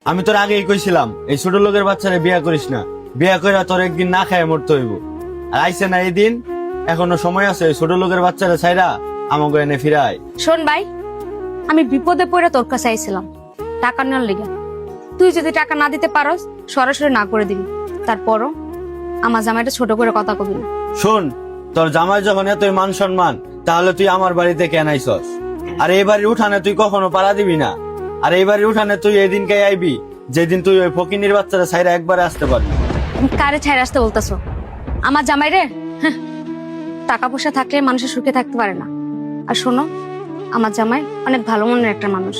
আমি তোর আগেই কইছিলাম এই ছোট লোকের বাচ্চারে বিয়া করিস না, বিয়া করে তোর একদিন না খায় মরতে হইব। আর আইসে না এই দিন, এখনো সময় আছে, ছোট লোকের বাচ্চারা ছাইরা আমাকে এনে ফিরায়। শোন ভাই, আমি বিপদে পড়ে তোর কাছে আইছিলাম টাকা নেওয়ার লিগে। তুই যদি টাকা না দিতে পারস সরাসরি না করে দিবি, তারপরও আমার জামাইটা ছোট করে কথা কবি না। শোন, তোর জামাই যখন এতই মান সম্মান, তাহলে তুই আমার বাড়িতে কেন আইসস? আর এই বাড়ির উঠানে তুই কখনো পাড়া দিবি না। আর এই বাড়ির উঠানে তুই এই দিনকে আইবি যেদিন তুই ওই ফকিনির বাচ্চারা ছাইরা একবারে আসতে পারবি। তুমি কারে ছাইরে আসতে বলতেছো? আমার জামাই রে, টাকা পয়সা থাকলে মানুষের সুখে থাকতে পারে না। আর শোনো, আমার জামাই অনেক ভালো মনের একটা মানুষ।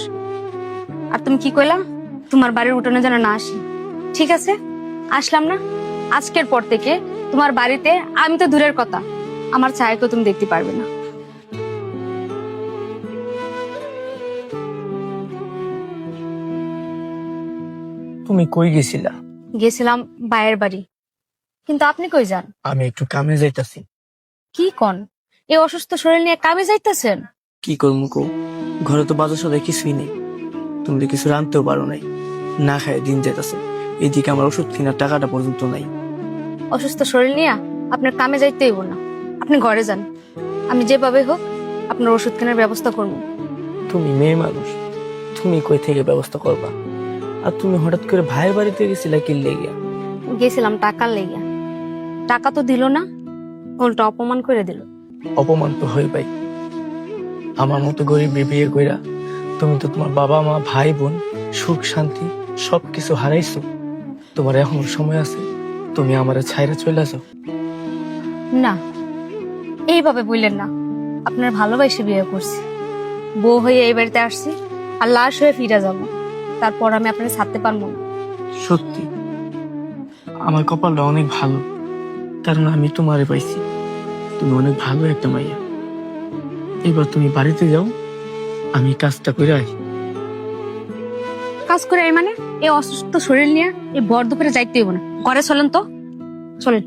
আর তুমি কি কইলা তোমার বাড়ির উঠানে যেন না আসি? ঠিক আছে, আসলাম না। আজকের পর থেকে তোমার বাড়িতে আমি তো দূরের কথা, আমার ছায়াকেও তুমি দেখতে পারবে না। তুমি কই গেছিলা? গেছিলাম ভাইয়ের বাড়ি। কিন্তু আপনি কই যান? আমি একটু কামে যাইতাছি। কি কন? এই অসুস্থ শরীর নিয়ে কামে যাইতেছেন? কি করবো কো, ঘরে তো বাজার সদায় কিছুই নেই। তুমি তো কিছু রানতেও পারো নাই, না খায় দিন যাইতাছে। এদিকে আমার ওষুধ কেনার টাকাটা পর্যন্ত নাই। অসুস্থ শরীর নিয়ে আপনার কামে যাইতে হইব না, আপনি ঘরে যান। আমি যেভাবে হোক আপনার ওষুধ কেনার ব্যবস্থা করবো। তুমি মেয়ে মানুষ, তুমি কই থেকে ব্যবস্থা করবা? আর তুমি হঠাৎ করে ভাইয়ের বাড়িতে গেছিলা কি লেগিয়া? গেছিলাম টাকার লেগে, টাকা তো দিল না, উল্টো অপমান করে দিল। অপমান তো হই পাই। আমার মতো গরিব বিয়ে কইরা তুমি তো তোমার বাবা মা ভাই বোন সুখ শান্তি সবকিছু হারাইছো। তোমার এখনো সময় আছে, তুমি আমারে ছাইরা চলে যাও। না, এইভাবে বললেন না। আপনার ভালোবাসে বিয়ে করছি, বউ হয়ে এই বাড়িতে আসছি, আর লাশ হয়ে ফিরে যাব। তারপর আমি আপনার ছাড়তে পারবো না। সত্যি আমার কপালটা অনেক ভালো, কারণ আমি তোমারে পাইছি। তুমি অনেক ভালো একটা মাইয়া। এবার তুমি বাড়িতে যাও, আমি কাজটা করে আসি। কাজ করে এই মানে এই অসুস্থ শরীর নিয়ে এই বর দুপুরে যাইতে হইব না। ঘরে চলেন তো, চলেন।